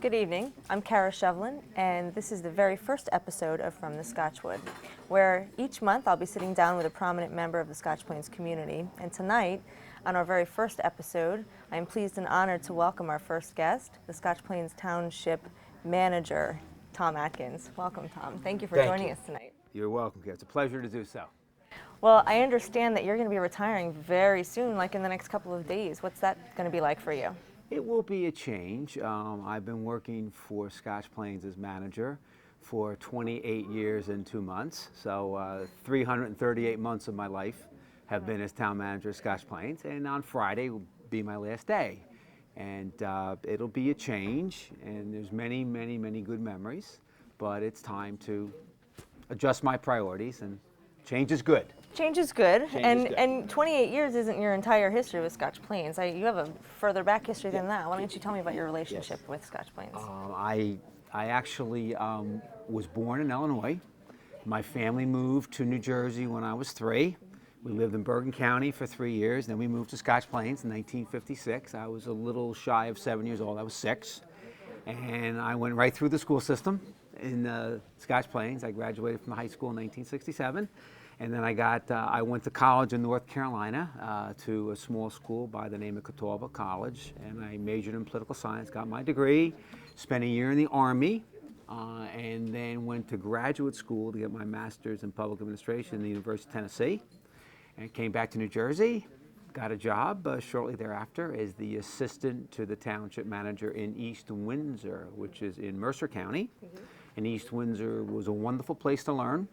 Good evening. I'm Kara Shovlin, and this is the very first episode of From the Scotchwood, where each month I'll be sitting down with a prominent member of the Scotch Plains community. And tonight, on our very first episode, I am pleased and honored to welcome our first guest, the Scotch Plains Township Manager Tom Atkins. Welcome, Tom. Thank you for joining us tonight. You're welcome, Kara. It's a pleasure to do so. Well, I understand that you're going to be retiring very soon, like in the next couple of days. What's that going to be like for you? It will be a change. I've been working for Scotch Plains as manager for 28 years and 2 months. So 338 months of my life have been as town manager of Scotch Plains, and on Friday will be my last day. And it'll be a change, and there's many, many, many good memories, but it's time to adjust my priorities, and change is good. Change is good, Change is good. And 28 years isn't your entire history with Scotch Plains. You have a further back history than that. Why don't you tell me about your relationship with Scotch Plains? I actually was born in Illinois. My family moved to New Jersey when I was 3. We lived in Bergen County for 3 years. Then we moved to Scotch Plains in 1956. I was a little shy of 7 years old. I was 6. And I went right through the school system in Scotch Plains. I graduated from high school in 1967. And then I went to college in North Carolina to a small school by the name of Catawba College, and I majored in political science, got my degree, spent a year in the Army, and then went to graduate school to get my master's in public administration in the University of Tennessee, and came back to New Jersey, got a job shortly thereafter as the assistant to the Township Manager in East Windsor, which is in Mercer County. And East Windsor was a wonderful place to learn.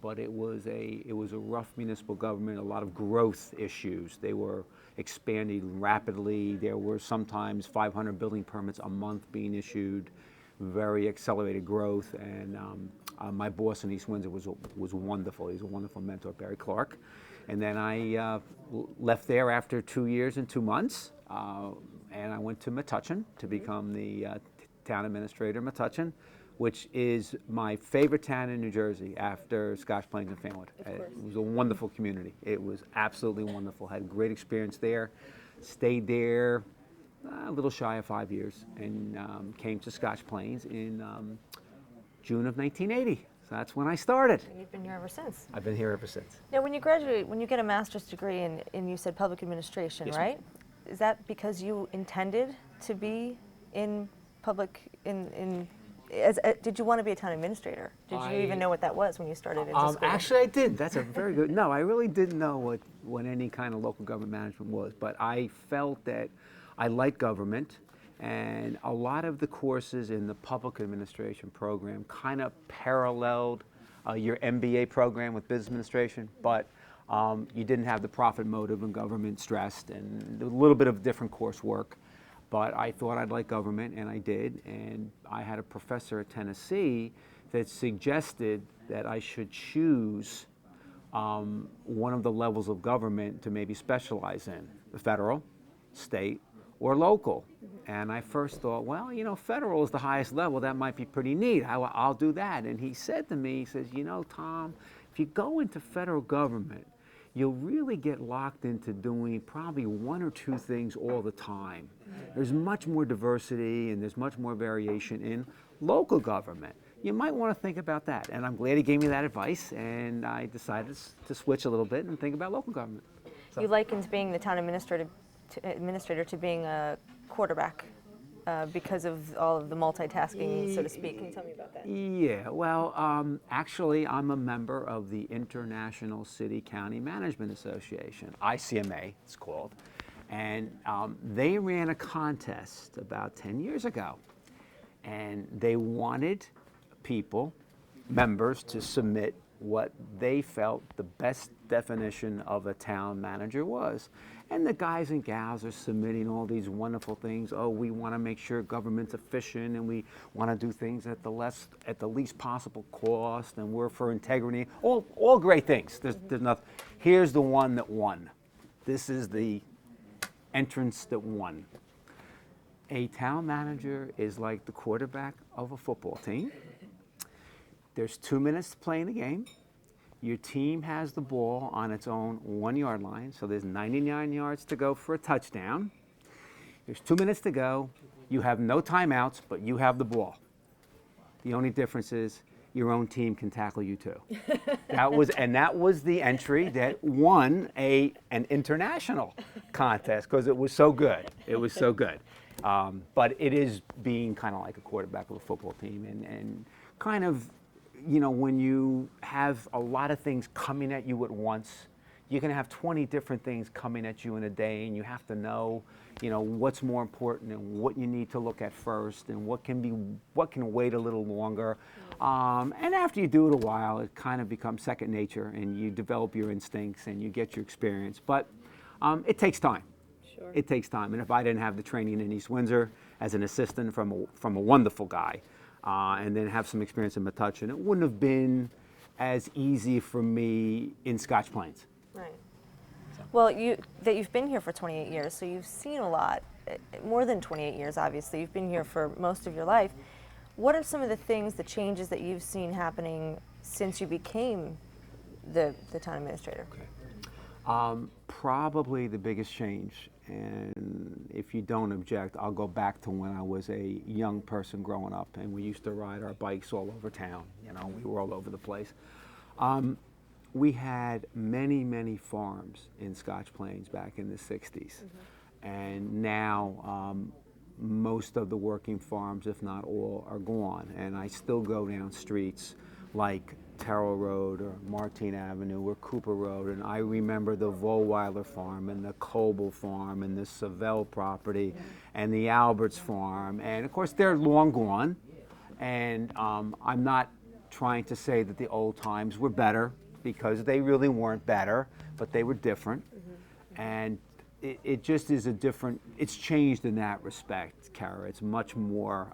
But it was a rough municipal government, a lot of growth issues. They were expanding rapidly. There were sometimes 500 building permits a month being issued, very accelerated growth. And my boss in East Windsor was wonderful. He was a wonderful mentor, Barry Clark. And then I left there after 2 years and 2 months, and I went to Metuchen to become the town administrator of Metuchen, which is my favorite town in New Jersey after Scotch Plains and Fanwood. It was a wonderful community. It was absolutely wonderful. Had a great experience there. Stayed there a little shy of 5 years, and came to Scotch Plains in June of 1980. So that's when I started. And you've been here ever since. I've been here ever since. Now, when you graduate, when you get a master's degree and you said public administration, Yes, right? Is that because you intended to be in public, did you want to be a town administrator? Did you even know what that was when you started into school? Actually, I didn't. That's a very good. No, I really didn't know what any kind of local government management was. But I felt that I liked government, and a lot of the courses in the public administration program kind of paralleled your MBA program with business administration, but you didn't have the profit motive and government stressed, and a little bit of different coursework. But I thought I'd like government, and I did. And I had a professor at Tennessee that suggested that I should choose one of the levels of government to maybe specialize in, the federal, state, or local. And I first thought, well, you know, federal is the highest level. That might be pretty neat. I'll do that. And he said to me, he says, you know, Tom, if you go into federal government, you'll really get locked into doing probably 1 or 2 things all the time. There's much more diversity and there's much more variation in local government. You might want to think about that. And I'm glad he gave me that advice, and I decided to switch a little bit and think about local government. So. You likened being the town administrator to being a quarterback because of all of the multitasking, so to speak. Can you tell me about that? Yeah, well, actually, I'm a member of the International City County Management Association, ICMA it's called, and they ran a contest about 10 years ago, and they wanted members to submit what they felt the best definition of a town manager was. And the guys and gals are submitting all these wonderful things. Oh, we want to make sure government's efficient, and we want to do things at the least possible cost, and we're for integrity. All great things. There's nothing. Here's the one that won. This is the entrance that won. A town manager is like the quarterback of a football team. There's 2 minutes to play in the game. Your team has the ball on its own 1 yard line, so there's 99 yards to go for a touchdown. There's 2 minutes to go. You have no timeouts, but you have the ball. The only difference is your own team can tackle you too. That was the entry that won an international contest because it was so good. It was so good. But it is being kind of like a quarterback of a football team, and kind of, when you have a lot of things coming at you at once, you can have 20 different things coming at you in a day, and you have to know, what's more important and what you need to look at first, and what can wait a little longer. And after you do it a while, it kind of becomes second nature, and you develop your instincts and you get your experience. But it takes time. Sure. It takes time. And if I didn't have the training in East Windsor as an assistant from a wonderful guy, and then have some experience in Metuchen, it wouldn't have been as easy for me in Scotch Plains. Right. Well, you've been here for 28 years, so you've seen a lot. More than 28 years, obviously. You've been here for most of your life. What are some of the things, the changes that you've seen happening since you became the town administrator? Okay. Probably the biggest change, and if you don't object, I'll go back to when I was a young person growing up, and we used to ride our bikes all over town. We were all over the place. We had many, many farms in Scotch Plains back in the 60s. And now most of the working farms, if not all, are gone. And I still go down streets like Terrell Road or Martine Avenue or Cooper Road, and I remember the Vollweiler farm and the Coble farm and the Savell property and the Alberts farm. And of course, they're long gone. And I'm not trying to say that the old times were better, because they really weren't better, but they were different. And it just is it's changed in that respect, Kara. It's much more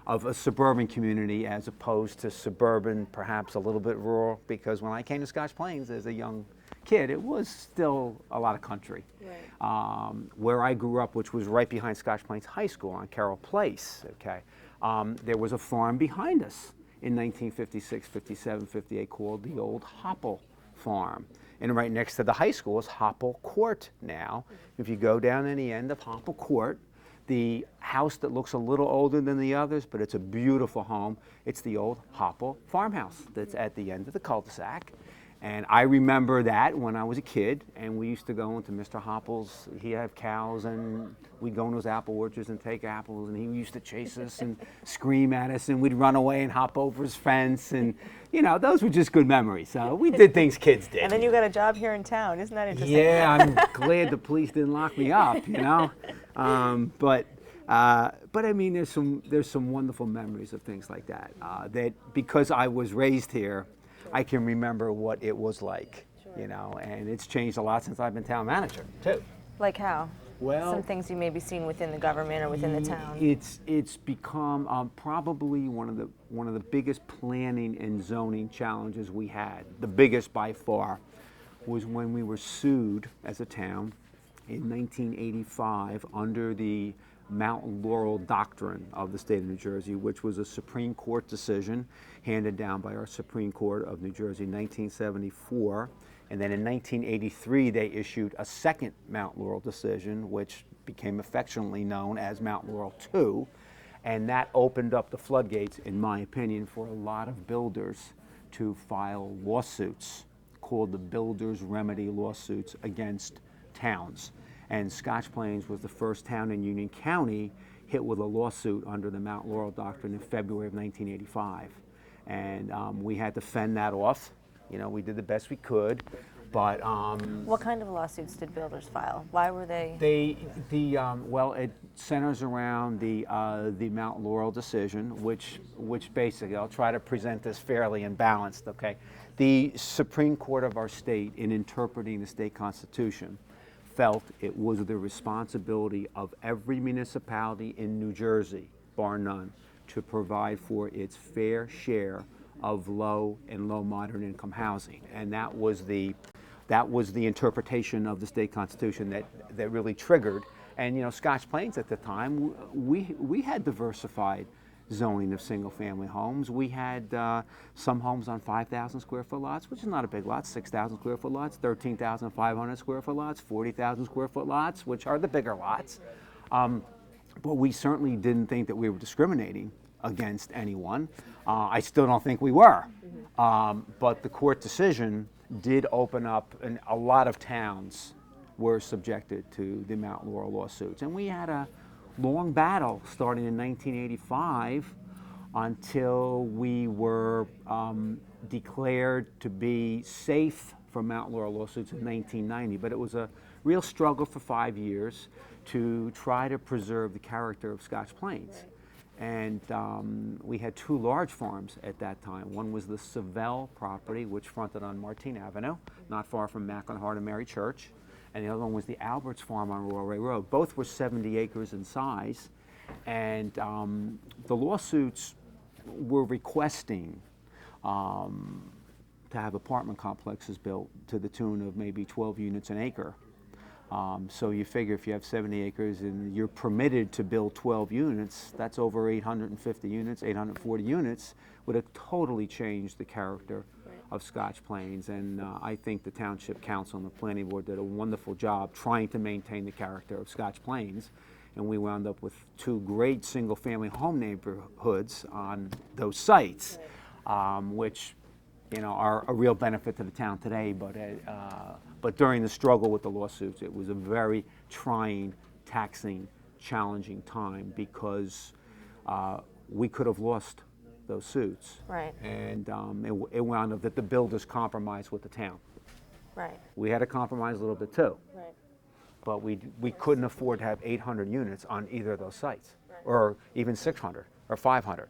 of a suburban community as opposed to suburban, perhaps a little bit rural, because when I came to Scotch Plains as a young kid, it was still a lot of country. Right. Where I grew up, which was right behind Scotch Plains High School on Carroll Place, okay, there was a farm behind us in 1956, 57, 58 called the old Hopple Farm. And right next to the high school is Hopple Court now. If you go down in the end of Hopple Court, the house that looks a little older than the others, but it's a beautiful home, it's the old Hopple farmhouse that's at the end of the cul-de-sac. And I remember that when I was a kid, and we used to go into Mr. Hopple's. He had cows, and we'd go into his apple orchards and take apples, and he used to chase us and scream at us, and we'd run away and hop over his fence, and those were just good memories. So we did things kids did. And then you got a job here in town. Isn't that interesting? Yeah, I'm glad the police didn't lock me up, But I mean, there's some wonderful memories of things like that. That because I was raised here, I can remember what it was like, and it's changed a lot since I've been town manager, too. Like how? Well, some things you maybe seen within the government or within the town. It's become probably one of the biggest planning and zoning challenges we had. The biggest by far was when we were sued as a town in 1985 under the Mount Laurel Doctrine of the state of New Jersey, which was a Supreme Court decision handed down by our Supreme Court of New Jersey in 1974. And then in 1983, they issued a second Mount Laurel decision, which became affectionately known as Mount Laurel II. And that opened up the floodgates, in my opinion, for a lot of builders to file lawsuits called the Builders Remedy lawsuits against towns. And Scotch Plains was the first town in Union County hit with a lawsuit under the Mount Laurel Doctrine in February of 1985. And we had to fend that off. We did the best we could. But what kind of lawsuits did builders file? Why were they? Well, it centers around the Mount Laurel decision, which basically, I'll try to present this fairly and balanced. Okay, the Supreme Court of our state, in interpreting the state constitution, felt it was the responsibility of every municipality in New Jersey, bar none, to provide for its fair share of low and low moderate income housing. And that was the interpretation of the state constitution that really triggered. And Scotch Plains at the time, we had diversified zoning of single family homes. We had some homes on 5,000 square foot lots, which is not a big lot, 6,000 square foot lots, 13,500 square foot lots, 40,000 square foot lots, which are the bigger lots. but we certainly didn't think that we were discriminating against anyone. I still don't think we were. But the court decision did open up, and a lot of towns were subjected to the Mount Laurel lawsuits. And we had a long battle starting in 1985 until we were declared to be safe from Mount Laurel lawsuits in 1990. But it was a real struggle for 5 years to try to preserve the character of Scotch Plains. And we had two large farms at that time. One was the Savell property, which fronted on Martine Avenue, not far from Macklin-Hart and Mary Church. And the other one was the Alberts farm on Royal Ray Road. Both were 70 acres in size. And the lawsuits were requesting to have apartment complexes built to the tune of maybe 12 units an acre. So you figure if you have 70 acres and you're permitted to build 12 units, that's over 850 units, 840 units, would have totally changed the character of Scotch Plains. And I think the Township Council and the Planning Board did a wonderful job trying to maintain the character of Scotch Plains. And we wound up with two great single-family home neighborhoods on those sites, which are a real benefit to the town today. But during the struggle with the lawsuits, it was a very trying, taxing, challenging time because we could have lost those suits. Right. And it wound up that the builders compromised with the town. Right. We had to compromise a little bit too. Right. But we couldn't afford to have 800 units on either of those sites, or even 600 or 500.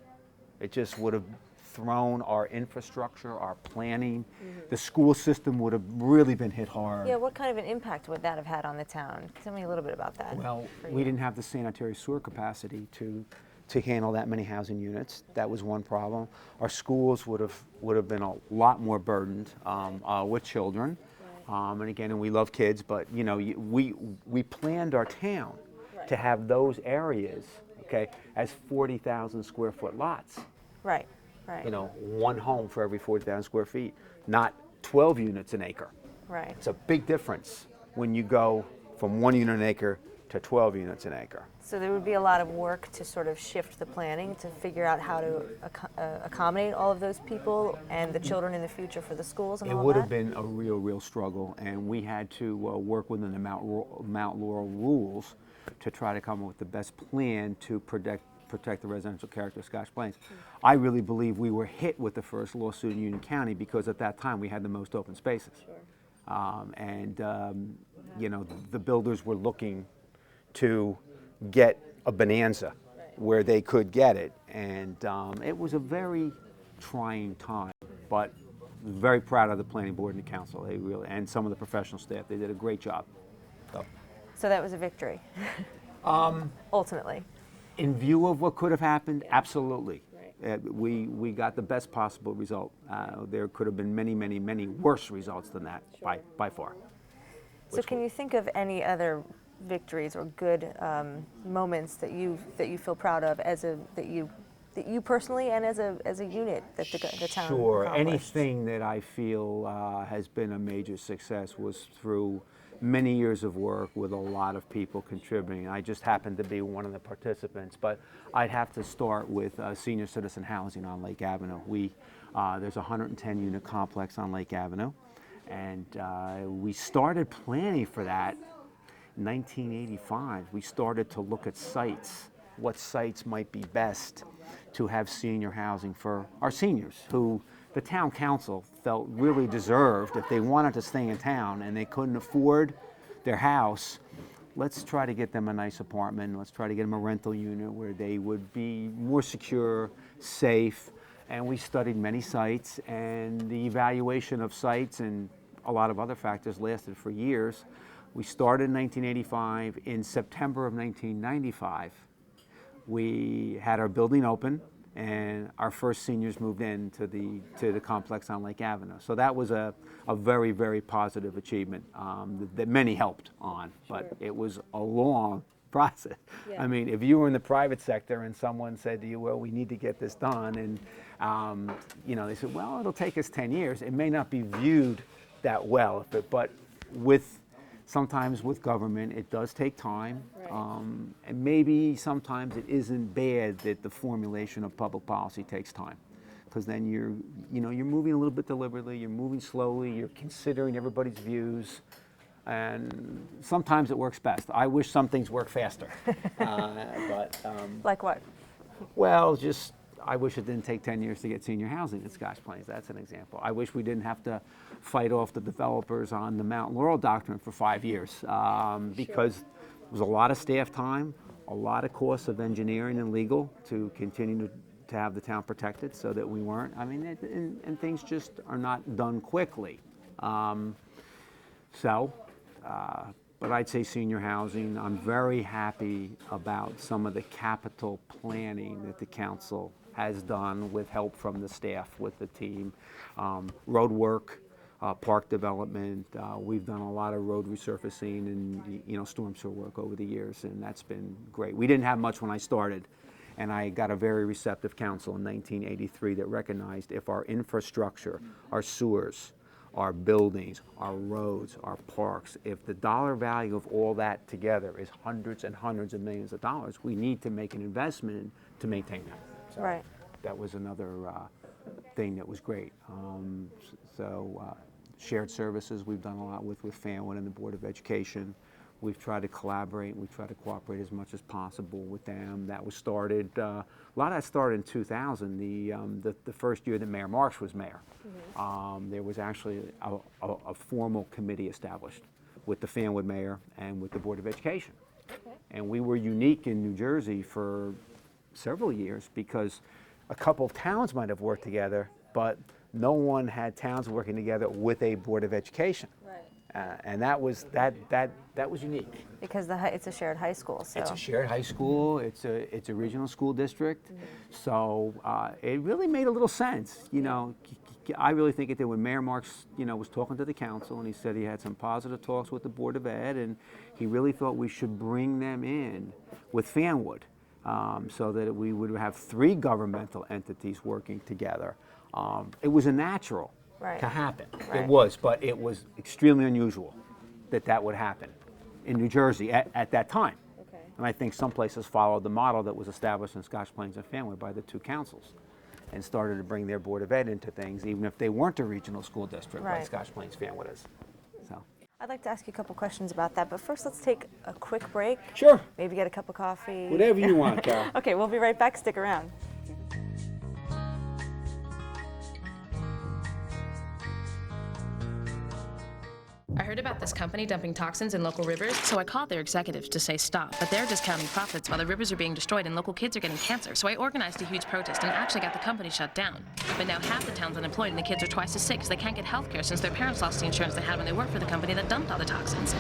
It just would have thrown our infrastructure, our planning. The school system would have really been hit hard. Yeah, what kind of an impact would that have had on the town? Tell me a little bit about that. Well, we didn't have the sanitary sewer capacity to handle that many housing units. That was one problem. Our schools would have been a lot more burdened with children. And again, we love kids, but we planned our town to have those areas, okay, as 40,000 square foot lots. Right. Right. One home for every 40,000 square feet, not 12 units an acre. Right. It's a big difference when you go from 1 unit an acre to 12 units an acre. So there would be a lot of work to sort of shift the planning to figure out how to accommodate all of those people and the children in the future for the schools and all that? It would have been a real struggle, and we had to work within the Mount Laurel rules to try to come up with the best plan to protect the residential character of Scotch Plains. I really believe we were hit with the first lawsuit in Union County because at that time we had the most open spaces. The builders were looking to get a bonanza where they could get it. And it was a very trying time, but very proud of the planning board and the council. They really, and some of the professional staff, they did a great job. So that was a victory, ultimately. In view of what could have happened, absolutely. We got the best possible result. There could have been many worse results than that, by far. So can you think of any other victories or good moments that you feel proud of that you personally and as a unit that the town Sure. accomplished? Anything that I feel has been a major success was through many years of work with a lot of people contributing. I just happened to be one of the participants, but I'd have to start with senior citizen housing on Lake Avenue. There's a 110 unit complex on Lake Avenue, and we started planning for that in 1985. We started to look at sites, what sites might be best to have senior housing for our seniors, who the town council felt really deserved. If they wanted to stay in town and they couldn't afford their house, let's try to get them a nice apartment. Let's try to get them a rental unit where they would be more secure, safe. And we studied many sites, and the evaluation of sites and a lot of other factors lasted for years. We started in 1985. In September of 1995, we had our building open, and our first seniors moved in to the complex on Lake Avenue. So that was a very positive achievement that many helped on, but it was a long process. Yeah. I mean, if you were in the private sector and someone said to you, well, we need to get this done, and they said, well, it'll take us 10 years, it may not be viewed that well, but with sometimes with government, it does take time. Right. And maybe sometimes it isn't bad that the formulation of public policy takes time. Because then you're moving a little bit deliberately, you're moving slowly, you're considering everybody's views. And sometimes it works best. I wish some things work faster. Like what? Well, I wish it didn't take 10 years to get senior housing in Scotch Plains. That's an example. I wish we didn't have to fight off the developers on the Mount Laurel doctrine for 5 years because it was a lot of staff time, a lot of costs of engineering and legal to continue to have the town protected so that we weren't. I mean, and things just are not done quickly. But I'd say senior housing, I'm very happy about some of the capital planning that the council has done with help from the staff, with the team. Road work, park development, we've done a lot of road resurfacing and storm sewer work over the years, and that's been great. We didn't have much when I started, and I got a very receptive council in 1983 that recognized if our infrastructure, our sewers, our buildings, our roads, our parks, if the dollar value of all that together is hundreds and hundreds of millions of dollars, we need to make an investment to maintain that. So Right. that was another thing that was great. Shared services we've done a lot with Fanwood and the Board of Education. We've tried to collaborate, we try to cooperate as much as possible with them. That was started, a lot of that started in 2000, the first year that Mayor Marks was mayor. Mm-hmm. There was actually a formal committee established with the Fanwood mayor and with the Board of Education. Okay. And we were unique in New Jersey for several years because a couple of towns might have worked together, but no one had towns working together with a Board of Education. Right. And that was unique. Because it's a shared high school. So. It's a shared high school. It's a regional school district. Mm-hmm. So it really made a little sense. I really think it did when Mayor Marks, was talking to the council, and he said he had some positive talks with the Board of Ed, and he really thought we should bring them in with Fanwood, so that we would have 3 governmental entities working together. It was a natural. Right. To happen. Right. It was, but it was extremely unusual that would happen in New Jersey at that time. Okay. And I think some places followed the model that was established in Scotch Plains and Fanwood by the 2 councils and started to bring their Board of Ed into things, even if they weren't a regional school district like Scotch Plains Fanwood is. So. I'd like to ask you a couple questions about that, but first let's take a quick break. Sure. Maybe get a cup of coffee. Whatever you want, Carol. Okay, we'll be right back. Stick around. I heard about this company dumping toxins in local rivers, so I called their executives to say stop, but they're discounting profits while the rivers are being destroyed and local kids are getting cancer. So I organized a huge protest and actually got the company shut down. But now half the town's unemployed and the kids are twice as sick because they can't get health care since their parents lost the insurance they had when they worked for the company that dumped all the toxins.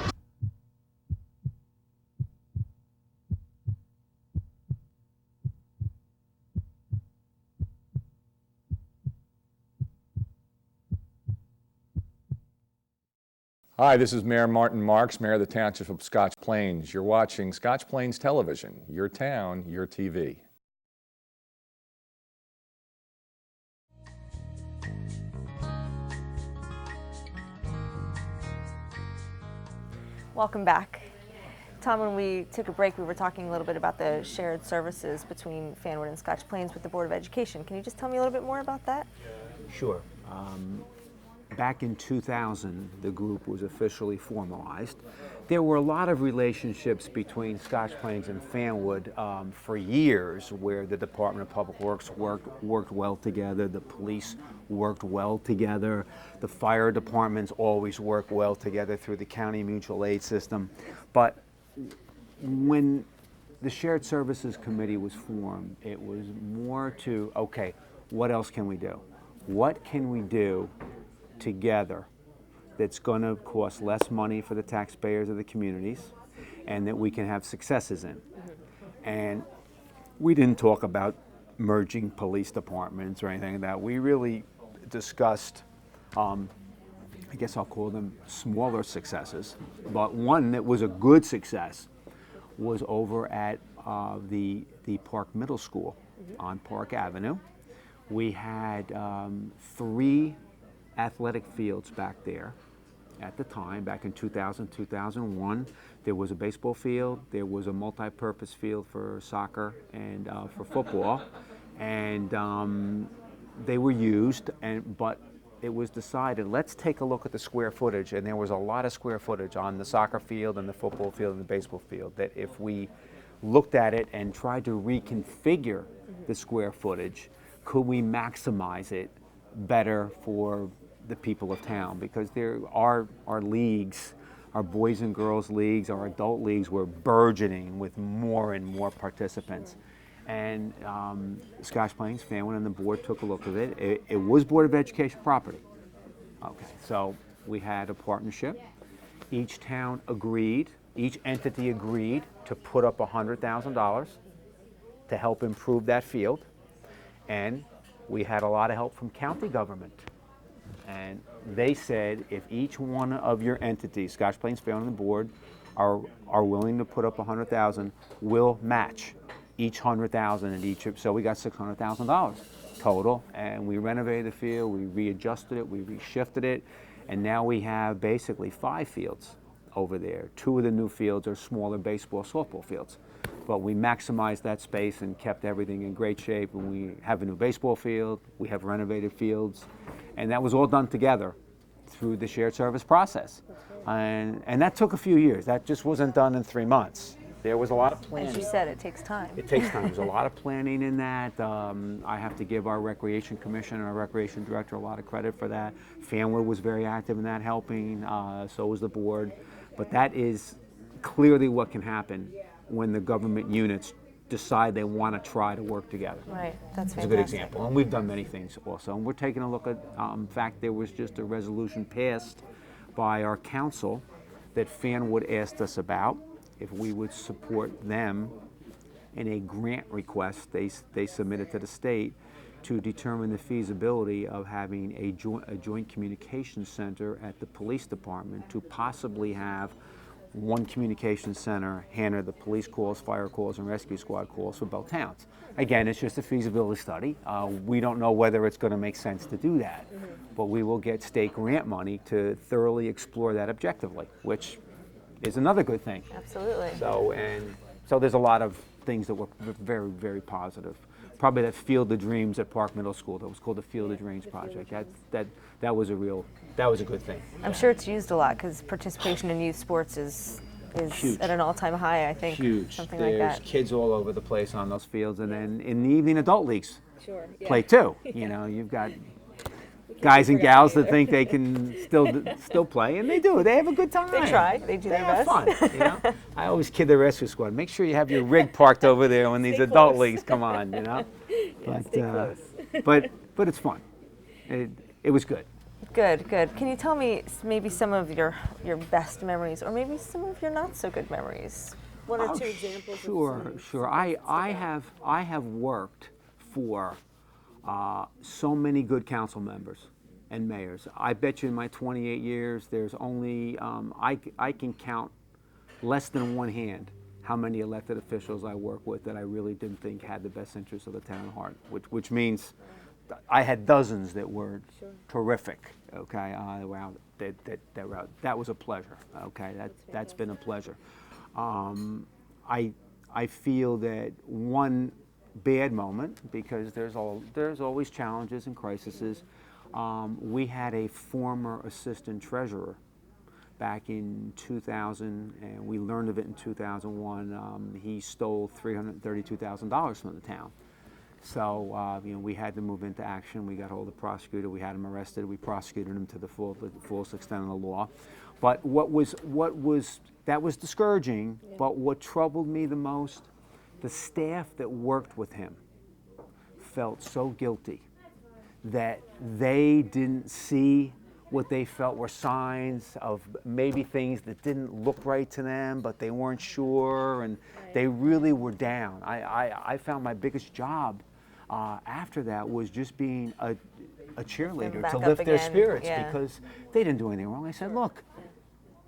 Hi, this is Mayor Martin Marks, Mayor of the Township of Scotch Plains. You're watching Scotch Plains Television, your town, your TV. Welcome back. Tom, when we took a break, we were talking a little bit about the shared services between Fanwood and Scotch Plains with the Board of Education. Can you just tell me a little bit more about that? Sure. Back in 2000, the group was officially formalized. There were a lot of relationships between Scotch Plains and Fanwood for years, where the Department of Public Works worked well together, the police worked well together, the fire departments always worked well together through the county mutual aid system. But when the Shared Services Committee was formed, it was more to, okay, what else can we do? What can we do together that's going to cost less money for the taxpayers of the communities and that we can have successes in? And we didn't talk about merging police departments or anything like that. We really discussed, I guess I'll call them smaller successes, but one that was a good success was over at the Park Middle School on Park Avenue. We had 3 athletic fields back there, at the time, back in 2000, 2001. There was a baseball field, there was a multi-purpose field for soccer and for football, and they were used, but it was decided, let's take a look at the square footage, and there was a lot of square footage on the soccer field and the football field and the baseball field, that if we looked at it and tried to reconfigure the square footage, could we maximize it better for the people of town? Because there are our leagues, our boys and girls leagues, our adult leagues were burgeoning with more and more participants. And Scotch Plains, Fanwood, and the board took a look at it. It was Board of Education property. Okay, so we had a partnership. Each town agreed, each entity agreed to put up $100,000 to help improve that field. And we had a lot of help from county government. And they said, if each one of your entities, Scotch Plains, Fanwood, and the board, are willing to put up $100,000, we'll match each $100,000 in each. So we got $600,000 total, and we renovated the field, we readjusted it, we reshifted it, and now we have basically 5 fields over there. 2 of the new fields are smaller baseball, softball fields. But we maximized that space and kept everything in great shape, and we have a new baseball field, we have renovated fields, and that was all done together through the shared service process. And that took a few years. That just wasn't done in 3 months. There was a lot of planning. As you said, it takes time. It takes time. There's a lot of planning in that. I have to give our Recreation Commission and our Recreation Director a lot of credit for that. Fanwood was very active in that, helping. So was the board. But that is clearly what can happen when the government units decide they want to try to work together. Right, that's fantastic. It's a good example. And we've done many things also. And we're taking a look at, in fact, there was just a resolution passed by our council that Fanwood asked us about, if we would support them in a grant request they submitted to the state to determine the feasibility of having a joint communications center at the police department, to possibly have one communications center handle the police calls, fire calls, and rescue squad calls for both towns. Again, it's just a feasibility study. We don't know whether it's going to make sense to do that, but we will get state grant money to thoroughly explore that objectively, which is another good thing. Absolutely. So there's a lot of things that were very, very positive. Probably that Field of Dreams at Park Middle School, that was called the Field of Dreams project. That was a good thing. I'm sure it's used a lot because participation in youth sports is Huge. at an all-time high, I think. Huge. Something There's like that. kids all over the place on those fields, and then in the evening, adult leagues Sure. play too. You know, you've got guys and gals that think they can still play, and they do. They have a good time. They try. They do their have best. fun. You know, I always kid the rescue squad. Make sure you have your rig parked over there when these adult leagues come on. You know, Stay close. but it's fun. It was good. Good, good. Can you tell me maybe some of your best memories, or maybe some of your not so good memories? One or two examples. Sure. I have worked for so many good council members and mayors. I bet you in my 28 years, there's only I can count less than one hand how many elected officials I work with that I really didn't think had the best interests of the town at heart. Which means I had dozens that were terrific. Okay, that was a pleasure. Okay, that's been a pleasure. I feel that one bad moment, because there's always challenges and crises. We had a former assistant treasurer back in 2000, and we learned of it in 2001. He stole $332,000 from the town. So we had to move into action. We got hold of the prosecutor. We had him arrested. We prosecuted him to the fullest extent of the law. But that was discouraging. Yeah. But what troubled me the most, the staff that worked with him felt so guilty that they didn't see what they felt were signs of maybe things that didn't look right to them, but they weren't sure, and they really were down. I found my biggest job after that was just being a cheerleader to lift their spirits, because they didn't do anything wrong. I said, look,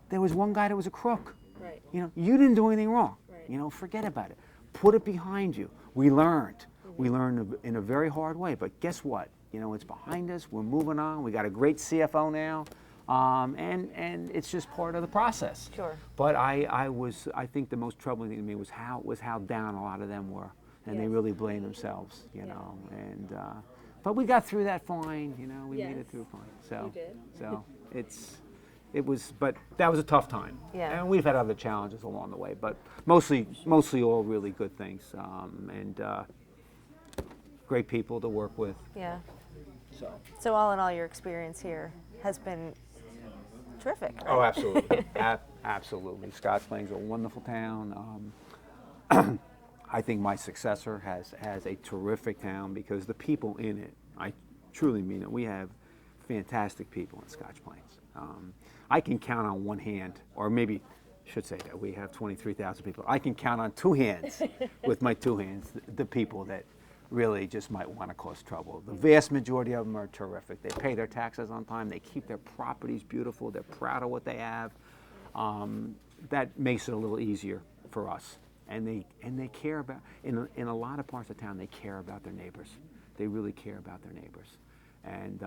there was one guy that was a crook. Right. You didn't do anything wrong. Right. Forget about it. Put it behind you. We learned. Mm-hmm. We learned in a very hard way, but guess what? It's behind us. We're moving on. We got a great CFO now. and it's just part of the process. Sure. But I think the most troubling thing to me was how down a lot of them were, and they Yes. really blamed themselves, you know. And but we got through that fine, you know. We made it Yes. through fine. So You did. so but that was a tough time. Yeah. And we've had other challenges along the way, but mostly all really good things, and great people to work with. Yeah. So. So all in all, your experience here has been terrific. Right? Oh, absolutely. Absolutely. Scotch Plains is a wonderful town. I think my successor has a terrific town because the people in it, I truly mean it, we have fantastic people in Scotch Plains. I can count on one hand, or maybe I should say that we have 23,000 people. I can count on two hands, with my two hands, the people that really just might want to cause trouble. The vast majority of them are terrific. They pay their taxes on time. They keep their properties beautiful. They're proud of what they have. That makes it a little easier for us. And they care about, in a lot of parts of town, they care about their neighbors. They really care about their neighbors. And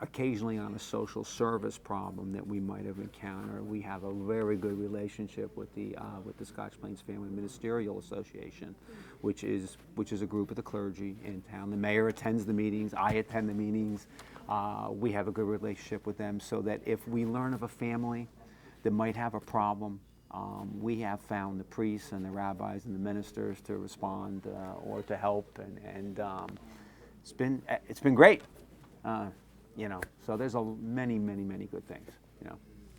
occasionally on a social service problem that we might have encountered, we have a very good relationship with the Scotch Plains Family Ministerial Association, which is a group of the clergy in town. The mayor attends the meetings. I attend the meetings. We have a good relationship with them, so that if we learn of a family that might have a problem, we have found the priests and the rabbis and the ministers to respond or to help, and it's been great. You know, so there's many good things, you know.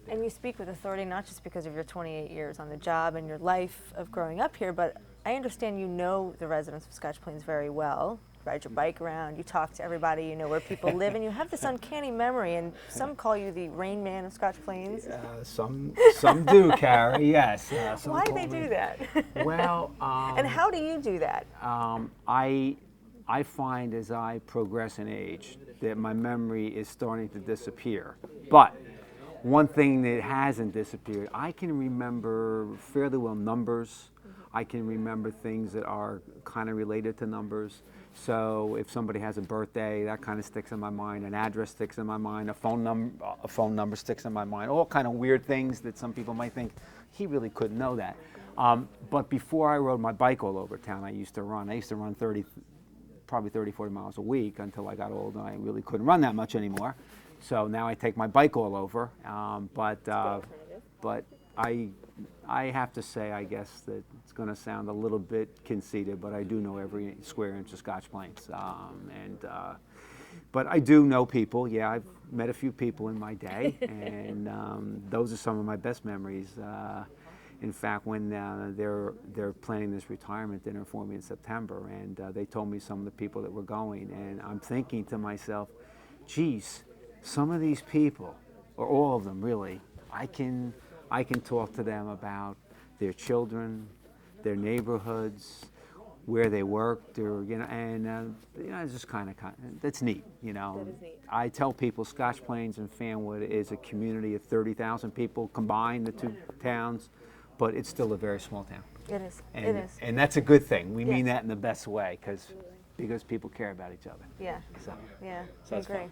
And you speak with authority not just because of your 28 years on the job and your life of growing up here, but I understand you know the residents of Scotch Plains very well. You ride your bike around, you talk to everybody, you know where people live, and you have this uncanny memory, and some call you the Rain Man of Scotch Plains. Some do, Carrie, yes. Some Why do call they me- do that? Well, And how do you do that? I find as I progress in age that my memory is starting to disappear. But one thing that hasn't disappeared, I can remember fairly well numbers. I can remember things that are kind of related to numbers. So if somebody has a birthday, that kind of sticks in my mind. An address sticks in my mind. A phone number sticks in my mind. All kind of weird things that some people might think, he really couldn't know that. But before I rode my bike all over town, I used to run 40 miles a week until I got old and I really couldn't run that much anymore. So now I take my bike all over. But I have to say, I guess, that it's going to sound a little bit conceited, but I do know every square inch of Scotch Plains. But I do know people. Yeah, I've met a few people in my day, and those are some of my best memories. In fact, when they're planning this retirement dinner for me in September, and they told me some of the people that were going, and I'm thinking to myself, geez, some of these people, or all of them really, I can talk to them about their children, their neighborhoods, where they worked, or and it's just kind of that's neat, you know. That is neat. I tell people Scotch Plains and Fanwood is a community of 30,000 people combined, the two towns. But it's still a very small town. It is. And, It is. and that's a good thing. We mean Yes. that in the best way because people care about each other. Yeah. So, Yeah. So I it's agree.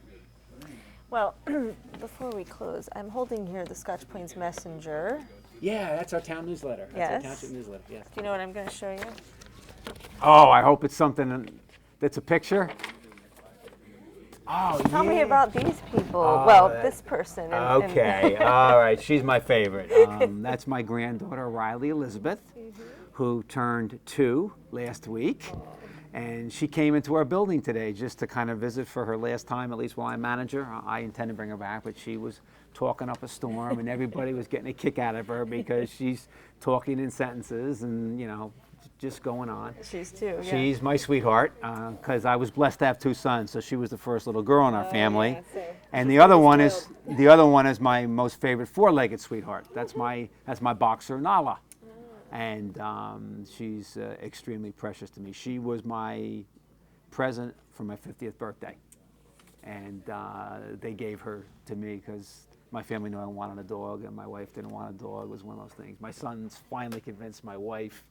Well, before we close, I'm holding here the Scotch Plains Messenger. yeah, that's our town newsletter. That's Yes. our township newsletter. Yes. Do you know what I'm going to show you? Oh, I hope it's something that's a picture. Oh, Tell me yeah. about these people. Oh, well, that- this person. Okay, all right. She's my favorite. That's my granddaughter, Riley Elizabeth, who turned 2 last week. And she came into our building today just to kind of visit for her last time, at least while I'm manager. I intend to bring her back, but she was talking up a storm, and everybody was getting a kick out of her because she's talking in sentences and, just going on. She's 2. Yeah. She's my sweetheart because I was blessed to have 2 sons, so she was the first little girl in our family. yeah, so And she's the other really one is my most favorite 4-legged sweetheart. That's my boxer Nala, and she's extremely precious to me. She was my present for my 50th birthday, and they gave her to me because my family knew I wanted a dog, and my wife didn't want a dog. It was one of those things. My sons finally convinced my wife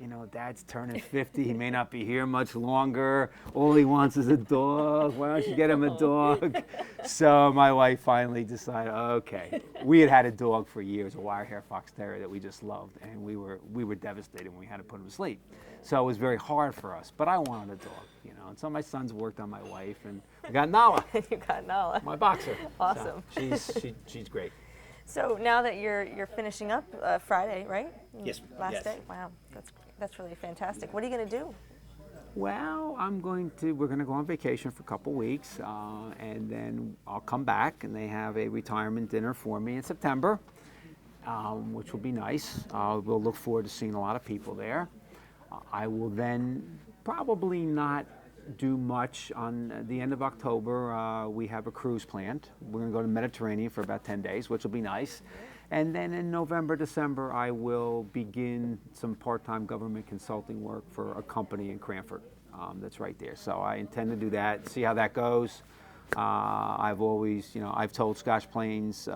you know, Dad's turning 50. He may not be here much longer. All he wants is a dog. Why don't you get him a dog? So my wife finally decided, okay. We had a dog for years, a wire-hair fox terrier that we just loved, and we were devastated when we had to put him to sleep. So it was very hard for us, but I wanted a dog, you know. And so my sons worked on my wife, and we got Nala. You got Nala. My boxer. Awesome. So she's great. So now that you're finishing up Friday, right? Yes. Last day. Wow, that's really fantastic. What are you going to do? Well, we're going to go on vacation for a couple weeks, and then I'll come back, and they have a retirement dinner for me in September, which will be nice. We'll look forward to seeing a lot of people there. I will then probably not do much on the end of October. We have a cruise planned. We're going to go to the Mediterranean for about 10 days, which will be nice. And then in November, December, I will begin some part-time government consulting work for a company in Cranford that's right there. So I intend to do that, see how that goes. I've always, I've told Scotch Plains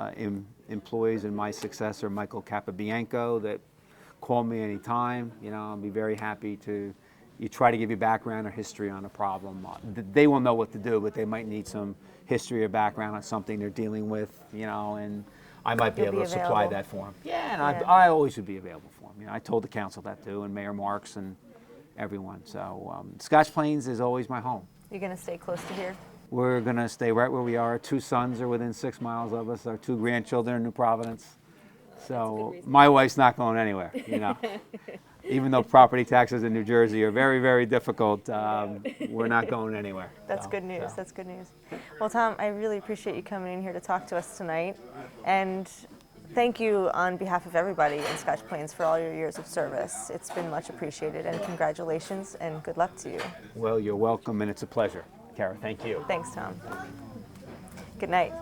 employees and my successor, Michael Capabianco, that call me anytime. I'll be very happy to try to give you background or history on a problem. They will know what to do, but they might need some history or background on something they're dealing with, and I might be able to supply that for them. Yeah, and I always would be available for them. I told the council that too, and Mayor Marks and everyone. So Scotch Plains is always my home. You're going to stay close to here? We're going to stay right where we are. Our 2 sons are within 6 miles of us. Our 2 grandchildren are in New Providence. So my wife's not going anywhere, Even though property taxes in New Jersey are very, very difficult, we're not going anywhere. That's good news. That's good news. Well, Tom, I really appreciate you coming in here to talk to us tonight. And thank you on behalf of everybody in Scotch Plains for all your years of service. It's been much appreciated, and congratulations and good luck to you. Well, you're welcome, and it's a pleasure. Kara, thank you. Thanks, Tom. Good night.